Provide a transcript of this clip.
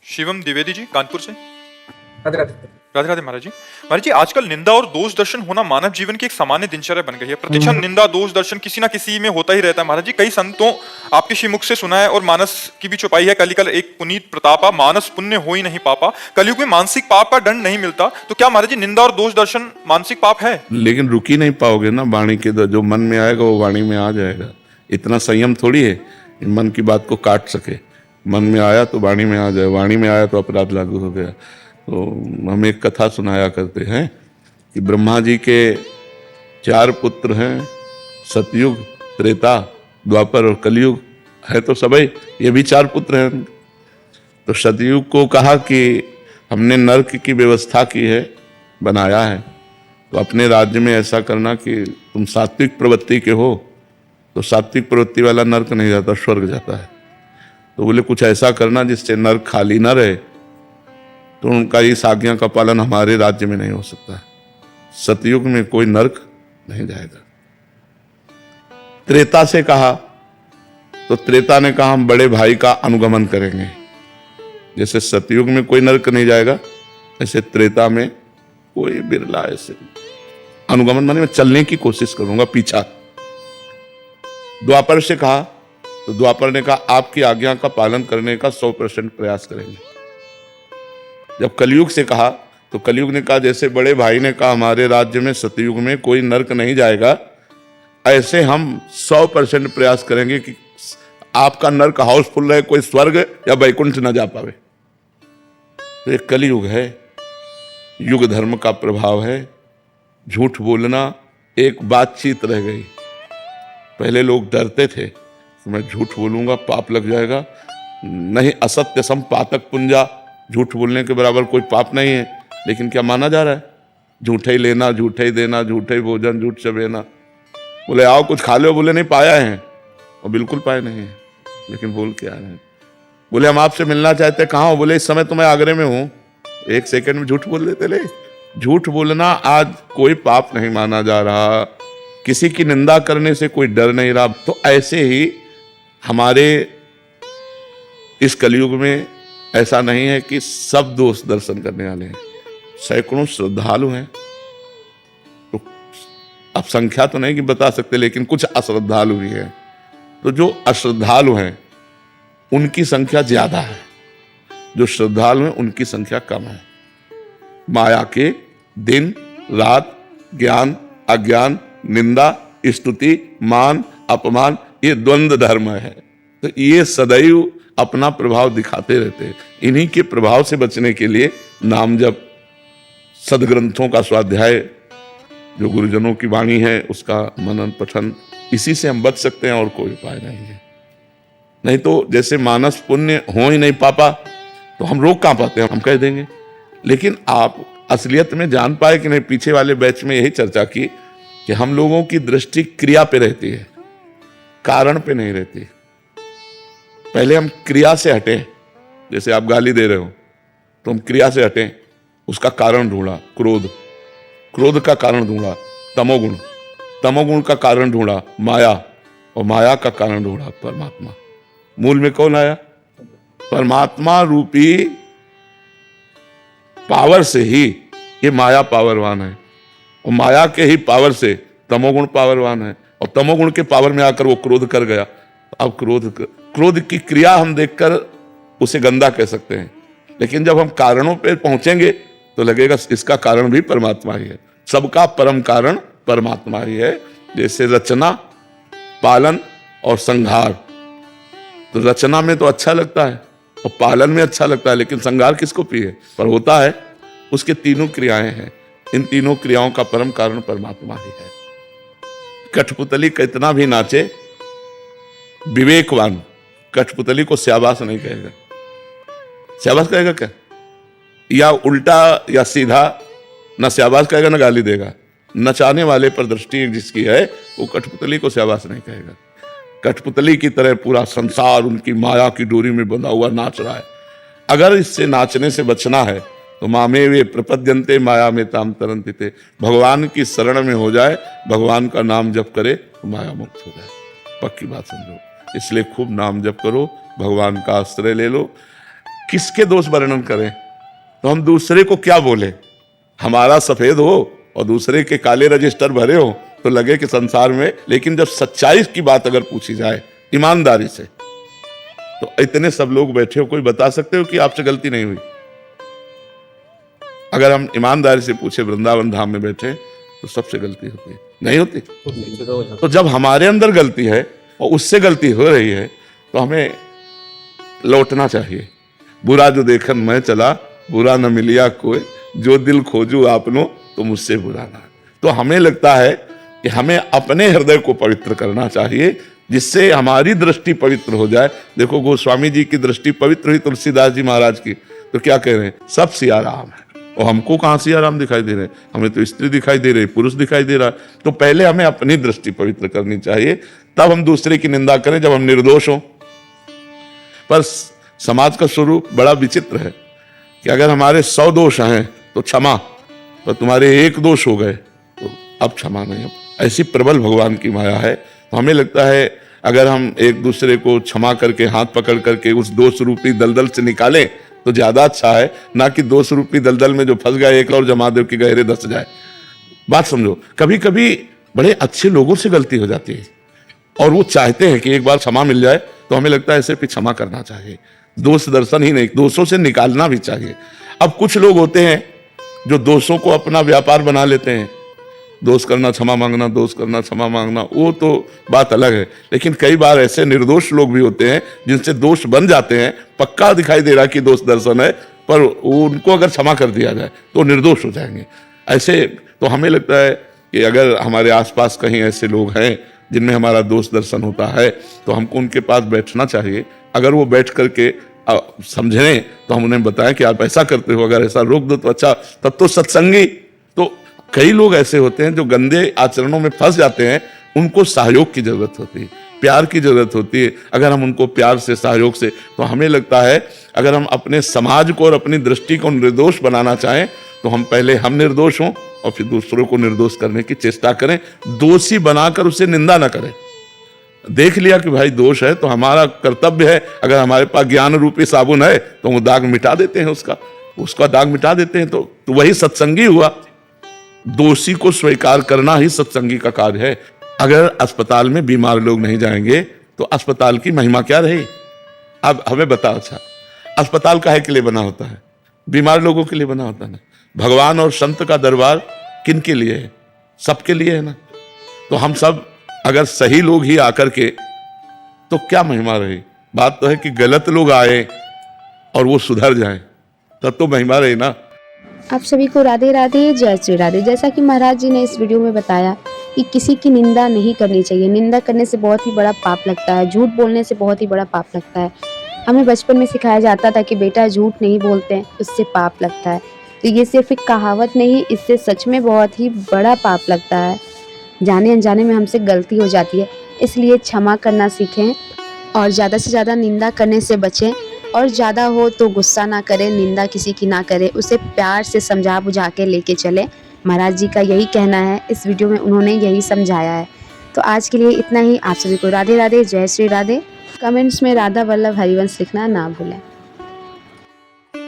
शिवम द्विवेदी जी कानपुर से। राधे राधे। राधे राधे महाराज जी। महाराज जी, आजकल निंदा और दोष दर्शन होना मानव जीवन की एक सामान्य दिनचर्या बन गई है। प्रतिक्षण निंदा दोष दर्शन किसी ना किसी में होता ही रहता है। महाराज जी, कई संतों आपके श्रीमुख से सुना है और मानस की भी छुपाई है। कलिकल एक पुनीत प्रतापा, मानस पुण्य हो ही नहीं पापा। कलयुग में मानसिक पाप का दंड नहीं मिलता, तो क्या महाराज जी निंदा और दोष दर्शन मानसिक पाप है? लेकिन रुक ही नहीं पाओगे ना। वाणी के जो मन में आएगा वो वाणी में आ जाएगा। इतना संयम थोड़ी है मन की बात को काट सके। मन में आया तो वाणी में आ जाए, वाणी में आया तो अपराध लागू हो गया। तो हम एक कथा सुनाया करते हैं कि ब्रह्मा जी के 4 पुत्र हैं, सतयुग, त्रेता, द्वापर और कलयुग है तो सबई, ये भी 4 पुत्र हैं। तो सतयुग को कहा कि हमने नरक की व्यवस्था की है, बनाया है, तो अपने राज्य में ऐसा करना कि तुम सात्विक प्रवृत्ति के हो, तो सात्विक प्रवृत्ति वाला नरक नहीं जाता, स्वर्ग जाता है। तो बोले कुछ ऐसा करना जिससे नरक खाली ना रहे। तो उनका इस आज्ञा का पालन हमारे राज्य में नहीं हो सकता है। सतयुग में कोई नरक नहीं जाएगा। त्रेता से कहा तो त्रेता ने कहा हम बड़े भाई का अनुगमन करेंगे। जैसे सतयुग में कोई नरक नहीं जाएगा, ऐसे त्रेता में कोई बिरला ऐसे अनुगमन माने मैं चलने की कोशिश करूंगा पीछा। द्वापर से कहा तो द्वापर ने कहा आपकी आज्ञा का पालन करने का 100% प्रयास करेंगे। जब कलयुग से कहा तो कलयुग ने कहा जैसे बड़े भाई ने कहा हमारे राज्य में सतयुग में कोई नरक नहीं जाएगा, ऐसे हम 100% प्रयास करेंगे कि आपका नरक हाउसफुल रहे, कोई स्वर्ग या वैकुंठ न जा पावे। तो ये कलयुग है, युग धर्म का प्रभाव है। झूठ बोलना एक बातचीत रह गई। पहले लोग डरते थे कि मैं झूठ बोलूंगा पाप लग जाएगा। नहीं, असत्य सम पातक पुंजा, झूठ बोलने के बराबर कोई पाप नहीं है। लेकिन क्या माना जा रहा है? झूठे ही लेना, झूठे ही देना, झूठे ही भोजन, झूठ चबेना। बोले आओ कुछ खा लो, बोले नहीं पाया है, और बिल्कुल पाए नहीं है, लेकिन बोल के आ रहे हैं। बोले हम आपसे मिलना चाहते, कहाँ हो? बोले इस समय तो मैं आगरे में हूँ। 1 सेकंड में झूठ बोल देते। ले, झूठ बोलना आज कोई पाप नहीं माना जा रहा, किसी की निंदा करने से कोई डर नहीं रहा। तो ऐसे ही हमारे इस कलयुग में ऐसा नहीं है कि सब दोष दर्शन करने वाले हैं। सैकड़ों श्रद्धालु हैं। तो अब संख्या तो नहीं कि बता सकते, लेकिन कुछ अश्रद्धालु भी हैं। तो जो अश्रद्धालु हैं उनकी संख्या ज्यादा है, जो श्रद्धालु हैं उनकी संख्या कम है। माया के दिन रात, ज्ञान अज्ञान, निंदा स्तुति, मान अपमान, ये द्वंद्व धर्म है। तो ये सदैव अपना प्रभाव दिखाते रहते हैं। इन्हीं के प्रभाव से बचने के लिए नाम जप, सदग्रंथों का स्वाध्याय, जो गुरुजनों की वाणी है उसका मनन पठन, इसी से हम बच सकते हैं और कोई उपाय नहीं है। नहीं तो जैसे मानस पुण्य हो ही नहीं पापा, तो हम रोक कहां पाते हैं? हम कह देंगे। लेकिन आप असलियत में जान पाए कि नहीं? पीछे वाले बैच में यही चर्चा की कि हम लोगों की दृष्टि क्रिया पे रहती है, कारण पे नहीं रहती। पहले हम क्रिया से हटें। जैसे आप गाली दे रहे हो तो हम क्रिया से हटें, उसका कारण ढूंढा क्रोध, क्रोध का कारण ढूंढा तमोगुण, तमोगुण का कारण ढूंढा माया, और माया का कारण ढूंढा परमात्मा। मूल में कौन आया? परमात्मा रूपी पावर से ही ये माया पावरवान है, और माया के ही पावर से तमोगुण पावरवान है, और तमोगुण के पावर में आकर वो क्रोध कर गया। अब क्रोध की क्रिया हम देखकर उसे गंदा कह सकते हैं, लेकिन जब हम कारणों पे पहुंचेंगे तो लगेगा इसका कारण भी परमात्मा ही है। सबका परम कारण परमात्मा ही है। जैसे रचना, पालन और संहार। तो रचना में तो अच्छा लगता है और पालन में अच्छा लगता है, लेकिन संहार किसको प्रिय है? पर होता है। उसके तीनों क्रियाएं हैं। इन तीनों क्रियाओं का परम कारण परमात्मा ही है। कठपुतली कितना भी नाचे, विवेकवान कठपुतली को स्याबास नहीं कहेगा। स्याबास कहेगा क्या? या उल्टा या सीधा, ना स्याबास कहेगा ना गाली देगा। नचाने वाले पर दृष्टि जिसकी है वो कठपुतली को स्याबास नहीं कहेगा। कठपुतली की तरह पूरा संसार उनकी माया की डोरी में बंधा हुआ नाच रहा है। अगर इससे नाचने से बचना है तो मामे वे प्रपद्यंते माया में ताम तरंति थे। भगवान की शरण में हो जाए, भगवान का नाम जप करे तो माया मुक्त हो जाए। पक्की बात समझो। इसलिए खूब नाम जप करो, भगवान का आश्रय ले लो। किसके दोष वर्णन करें? तो हम दूसरे को क्या बोले? हमारा सफेद हो और दूसरे के काले रजिस्टर भरे हो तो लगे कि संसार में, लेकिन जब सच्चाई की बात अगर पूछी जाए ईमानदारी से, तो इतने सब लोग बैठे हो, कोई बता सकते हो कि आपसे गलती नहीं हुई? अगर हम ईमानदारी से पूछे वृंदावन धाम में बैठे तो सबसे गलती होती है, नहीं होती? तो जब हमारे अंदर गलती है और उससे गलती हो रही है तो हमें लौटना चाहिए। बुरा जो देखन मैं चला, बुरा न मिलिया कोई, जो दिल खोजू आपनो तो मुझसे बुरा ना। तो हमें लगता है कि हमें अपने हृदय को पवित्र करना चाहिए, जिससे हमारी दृष्टि पवित्र हो जाए। देखो गोस्वामी जी की दृष्टि पवित्र हुई तुलसीदास जी महाराज की, तो क्या कह रहे हैं? सब सिया राम है। और हमको कहाँ सिया राम दिखाई दे रहे हैं? हमें तो स्त्री दिखाई दे रही, पुरुष दिखाई दे रहा है। तो पहले हमें अपनी दृष्टि पवित्र करनी चाहिए, तब हम दूसरे की निंदा करें जब हम निर्दोष हों। पर समाज का स्वरूप बड़ा विचित्र है कि अगर हमारे 100 दोष हैं तो क्षमा, पर तुम्हारे 1 दोष हो गए तो अब क्षमा नहीं। ऐसी प्रबल भगवान की माया है। तो हमें लगता है अगर हम एक दूसरे को क्षमा करके, हाथ पकड़ करके उस दोष रूपी दलदल से निकालें तो ज्यादा अच्छा है, ना कि दोष रूपी दलदल में जो फंस गए एक और जमादेव के गहरे धंस जाए। बात समझो, कभी कभी बड़े अच्छे लोगों से गलती हो जाती है और वो चाहते हैं कि एक बार क्षमा मिल जाए, तो हमें लगता है ऐसे भी क्षमा करना चाहिए। दोष दर्शन ही नहीं, दोषों से निकालना भी चाहिए। अब कुछ लोग होते हैं जो दोषों को अपना व्यापार बना लेते हैं, दोष करना क्षमा मांगना, दोष करना क्षमा मांगना, वो तो बात अलग है। लेकिन कई बार ऐसे निर्दोष लोग भी होते हैं जिनसे दोष बन जाते हैं, पक्का दिखाई दे रहा कि दोष दर्शन है, पर उनको अगर क्षमा कर दिया जाए तो निर्दोष हो जाएंगे। ऐसे तो हमें लगता है कि अगर हमारे आसपास कहीं ऐसे लोग हैं जिनमें हमारा दोष दर्शन होता है तो हमको उनके पास बैठना चाहिए। अगर वो बैठ करके समझें तो हम उन्हें बताएं कि आप ऐसा करते हो, अगर ऐसा रोक दो तो अच्छा, तब तो सत्संगी। तो कई लोग ऐसे होते हैं जो गंदे आचरणों में फंस जाते हैं, उनको सहयोग की जरूरत होती है, प्यार की जरूरत होती है। अगर हम उनको प्यार से, सहयोग से, तो हमें लगता है अगर हम अपने समाज को और अपनी दृष्टि को निर्दोष बनाना चाहें तो हम पहले हम निर्दोष हों और फिर दूसरों को निर्दोष करने की चेष्टा करें। दोषी बनाकर उसे निंदा न करें। देख लिया कि भाई दोष है तो हमारा कर्तव्य है, अगर हमारे पास ज्ञान रूपी साबुन है तो वो दाग मिटा देते हैं, उसका दाग मिटा देते हैं। तो वही सत्संगी हुआ। दोषी को स्वीकार करना ही सत्संगी का कार्य है। अगर अस्पताल में बीमार लोग नहीं जाएंगे तो अस्पताल की महिमा क्या रही? अब हमें बताओ, अच्छा अस्पताल काहे के लिए बना होता है? बीमार लोगों के लिए बना होता है ना। भगवान और संत का दरबार किन के लिए है? सबके लिए है ना। तो हम सब अगर सही लोग ही आकर के, तो क्या महिमा रही? बात तो है कि गलत लोग आए और वो सुधर जाएं, तब तो महिमा रही ना। आप सभी को राधे राधे, जय श्री राधे। जैसा कि महाराज जी ने इस वीडियो में बताया कि किसी की निंदा नहीं करनी चाहिए। निंदा करने से बहुत ही बड़ा पाप लगता है, झूठ बोलने से बहुत ही बड़ा पाप लगता है। हमें बचपन में सिखाया जाता था कि बेटा झूठ नहीं बोलते हैं, उससे पाप लगता है। तो ये सिर्फ एक कहावत नहीं, इससे सच में बहुत ही बड़ा पाप लगता है। जाने अनजाने में हमसे गलती हो जाती है, इसलिए क्षमा करना सीखें और ज़्यादा से ज़्यादा निंदा करने से बचें। और ज़्यादा हो तो गुस्सा ना करें, निंदा किसी की ना करें, उसे प्यार से समझा बुझा के लेके चलें। महाराज जी का यही कहना है, इस वीडियो में उन्होंने यही समझाया है। तो आज के लिए इतना ही। आप सभी को राधे राधे, जय श्री राधे। कमेंट्स में राधा वल्लभ हरिवंश लिखना ना भूलें।